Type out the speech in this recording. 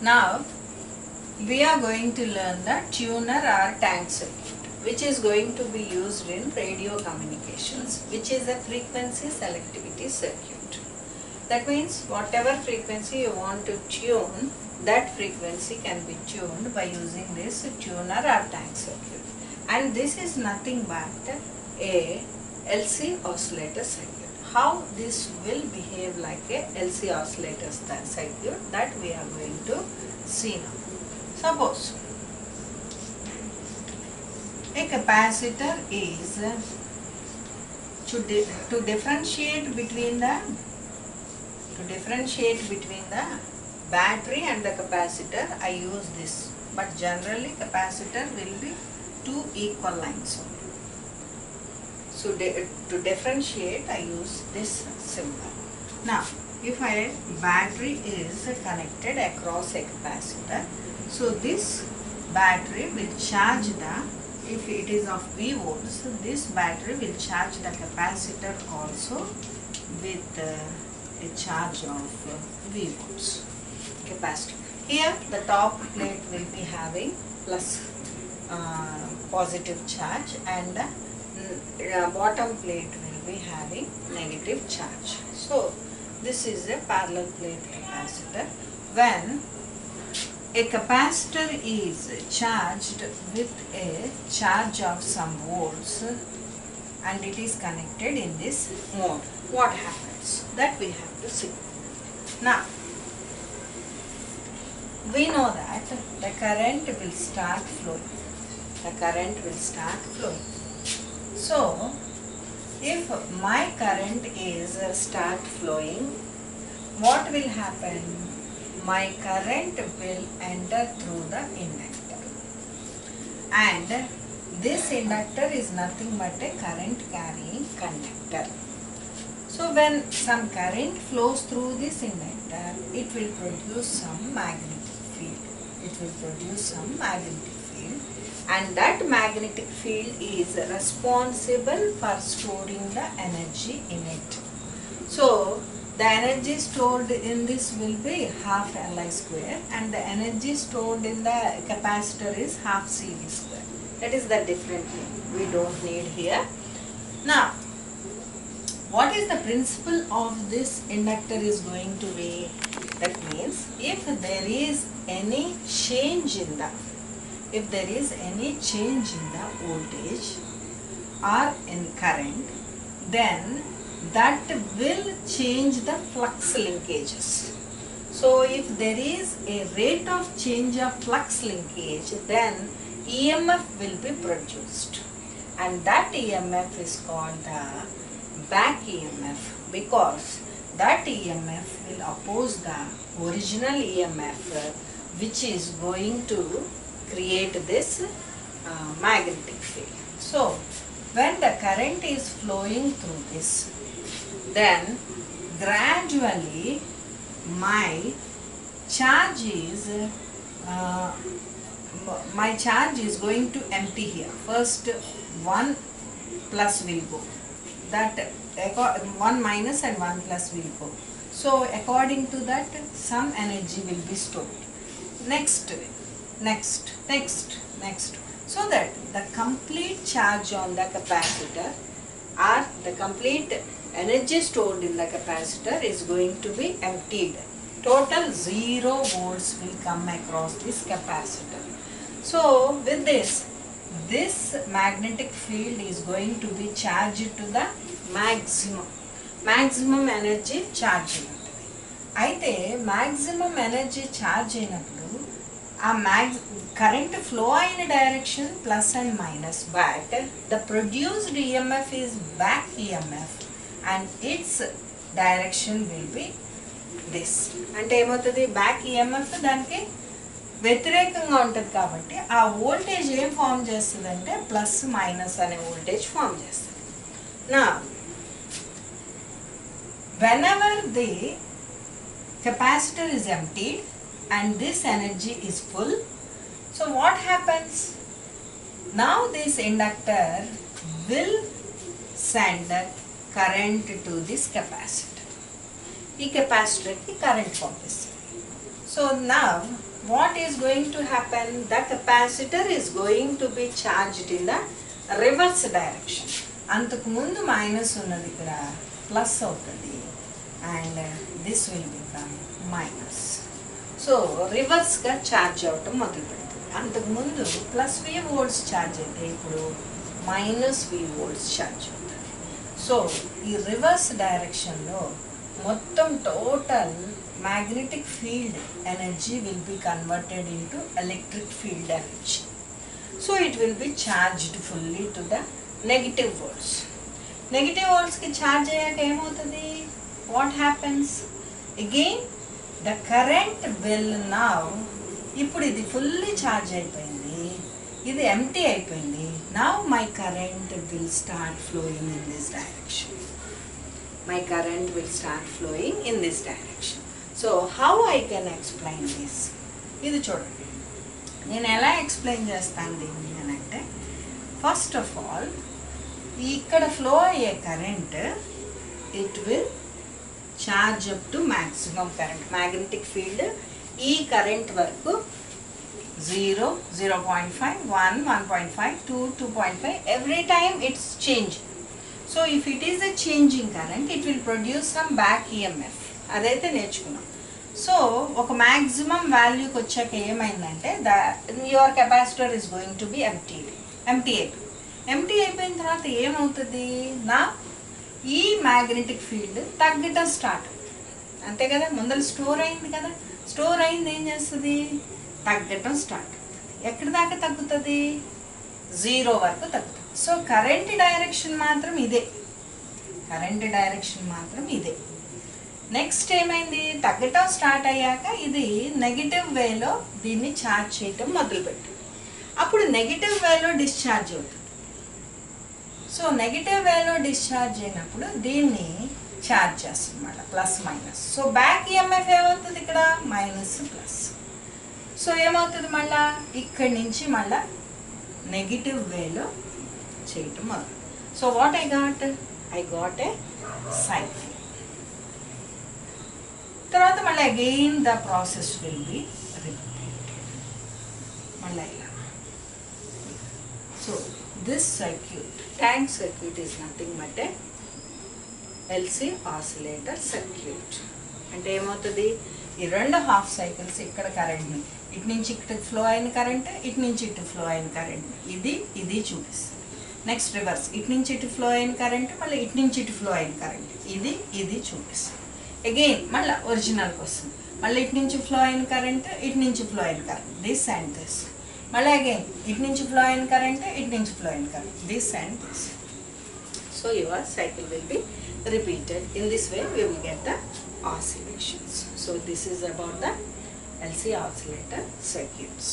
Now we are going to learn the tuner or tank circuit, which is going to be used in radio communications, which is a frequency selectivity circuit. That means whatever frequency you want to tune, that frequency can be tuned by using this tuner or tank circuit. And this is nothing but a LC oscillator circuit. How this will behave like a LC oscillator circuit, that we are going to see now. Suppose a capacitor is to differentiate between the battery and the capacitor, I use this, but generally capacitor will be two equal lines only. So to differentiate, I use this symbol. Now if a battery is connected across a capacitor, so this battery will charge if it is of V volts, this battery will charge the capacitor also with a charge of V volts capacitor. Here the top plate will be having plus positive charge, and the bottom plate will be having negative charge. So this is a parallel plate capacitor. When a capacitor is charged with a charge of some volts and it is connected in this mode, what happens? That we have to see. Now we know that the current will start flowing. So if my current is start flowing, what will happen? My current will enter through the inductor, and this inductor is nothing but a current carrying conductor. So when some current flows through this inductor, it will produce some magnetic field. And that magnetic field is responsible for storing the energy in it. So the energy stored in this will be half Li square, and the energy stored in the capacitor is half CV square. That is the different thing we don't need here. Now what is the principle of this inductor is going to be? That means if there is any change in the voltage or in current, then that will change the flux linkages. So if there is a rate of change of flux linkage, then EMF will be produced, and that EMF is called the back EMF, because that EMF will oppose the original EMF, which is going to create this magnetic field. So when the current is flowing through this, then gradually my charge is going to empty here. First one plus will go, that 1 minus and 1 plus will go. So according to that, some energy will be stored. Next, so that the complete charge on the capacitor or the complete energy stored in the capacitor is going to be emptied. Total 0 volts will come across this capacitor. So with this magnetic field is going to be charged to the maximum energy charging. అయితే maximum energy charge అయినప్పుడు ఆ current flow అయిన direction plus and minus, but the produced EMF is back EMF and its direction will be this. అంటే ఏమవుతుంది, back EMF దానికి వ్యతిరేకంగా ఉంటుంది కాబట్టి ఆ వోల్టేజ్ ఏం ఫామ్ చేస్తుంది అంటే ప్లస్ మైనస్ అనే వోల్టేజ్ ఫామ్ చేస్తుంది. నా whenever the capacitor is emptied and this energy is full, so what happens? Now this inductor will send current to this capacitor. ఈ కెపాసిటర్కి కరెంట్ పంపిస్తుంది. So now what is going to happen? The capacitor is going to be charged in the reverse direction. అంతకు ముందు minus ఉన్నది ఇక్కడ plus అవుతుంది and this will become minus. So రివర్స్గా charge అవటం మొదలు పెడుతుంది. అంతకుముందు ప్లస్ V వోల్ట్స్ ఛార్జ్ అయితే ఇప్పుడు మైనస్ V వోల్ట్స్ ఛార్జ్ అవుతుంది. సో ఈ రివర్స్ డైరెక్షన్లో మొత్తం total magnetic field energy will be converted into electric field energy. So it will be charged fully to the negative volts. Negative volts ki charge ayyaka em avutadi? What happens? Again the current will now, ippudu idi fully charge ayipoyindi, idi empty ayipoyindi. Now my current will start flowing in this direction. My current will start flowing in this direction. So how I can explain this? ఇది చూడండి, నేను ఎలా explain చేస్తాను దీన్ని అని అంటే, first of all ఇక్కడ flow అయ్యే current it will charge up to maximum current. Magnetic field ఈ కరెంట్ వరకు 0, 0.5, 1, 1.5, 2, 2.5 every time it's changing. So if it is a changing current, it will produce some back EMF. అదైతే నేర్చుకున్నాం. So ఒక maximum వాల్యూకి వచ్చాక ఏమైందంటే your capacitor is going to be empty అయిపోయిన తర్వాత ఏమవుతుంది, నా ఈ మ్యాగ్నెటిక్ ఫీల్డ్ తగ్గటం స్టార్ట్ అవుతుంది. అంతే కదా, ముందర స్టోర్ అయింది కదా, స్టోర్ అయింది ఏం చేస్తుంది, తగ్గటం స్టార్ట్ అవుతుంది. ఎక్కడి దాకా తగ్గుతుంది, 0 వరకు తగ్గుతుంది. సో కరెంట్ డైరెక్షన్ మాత్రం ఇదే. నెక్స్ట్ ఏమైంది, తగ్గటం స్టార్ట్ అయ్యాక ఇది నెగిటివ్ వేలో దీన్ని ఛార్జ్ చేయటం మొదలుపెట్టు. అప్పుడు నెగిటివ్ వేలో డిశ్చార్జ్ అవుతుంది. సో నెగిటివ్ వేలో డిశ్చార్జ్ అయినప్పుడు దీన్ని ఛార్జ్ చేస్తుంది మళ్ళీ plus minus. So back EMF ఏమవుతుంది ఇక్కడ, మైనస్ ప్లస్. సో ఏమవుతుంది మళ్ళా ఇక్కడి నుంచి మళ్ళా నెగిటివ్ వేలో చేయటం మొదలు. So what I got a cycle. తర్వాత మళ్ళీ again the process will be repeated మళ్ళీ ఇలా. So this circuit, tank circuit is nothing but A LC oscillator circuit. అంటే ఏమవుతుంది, ఈ 2 హాఫ్ సైకిల్స్ ఇక్కడ కరెంట్ని ఇటు నుంచి ఇటు ఫ్లో అయిన కరెంట్, ఇటు నుంచి ఇటు ఫ్లో అయిన కరెంట్ ఇది చూపిస్తుంది. నెక్స్ట్ రివర్స్, ఇటు నుంచి ఇటు ఫ్లో అయిన కరెంట్, మళ్ళీ ఇటు నుంచి ఇటు ఫ్లో అయిన కరెంట్ ఇది చూపిస్తుంది. అగైన్ మళ్ళీ ఒరిజినల్కి వస్తుంది, మళ్ళీ ఇటు నుంచి ఫ్లో అయిన కరెంట్, ఇటు నుంచి ఫ్లో అయిన కరెంట్, దిస్ అండ్ దిస్. మళ్ళీ అగైన్ ఇటు నుంచి ఫ్లో అయిన కరెంట్, ఇటు నుంచి ఫ్లో అయిన current, this and this. So your cycle will be repeated. In this way we will get the oscillations. So this is about the LC oscillator circuits.